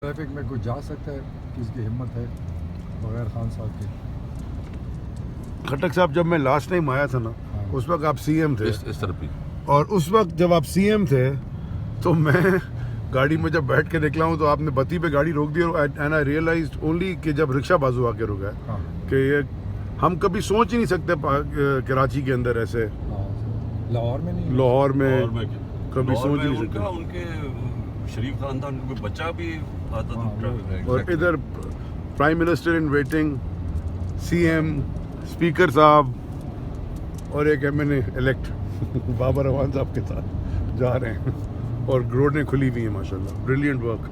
Traffic में कोई जा सकता है, किसकी हिम्मत है बगैर खान साहब के। खटक साहब जब मैं लास्ट टाइम आया था ना, हाँ। उस वक्त आप सीएम थे इस तरफ भी। और उस वक्त जब आप सीएम थे तो मैं गाड़ी में जब बैठ के निकला हूँ तो आपने बत्ती पे गाड़ी रोक दी और एंड आई रियलाइज्ड ओनली कि जब रिक्शा बाजू आके रुका है हाँ। कि ये हम कभी सोच ही नहीं सकते कराची के अंदर ऐसे, लाहौर में नहीं, लाहौर में और मैं कभी सोच ही नहीं उनका सकते। उनके शरीफ खानदान का कोई बच्चा भी आता था हाँ, ट्रैफिक में। और इधर prime minister in waiting, CM, speaker साहब और एक एमएनए इलेक्ट बाबर रवान साहब के साथ जा रहे हैं और रोडें खुली हुई हैं माशाल्लाह। Brilliant work.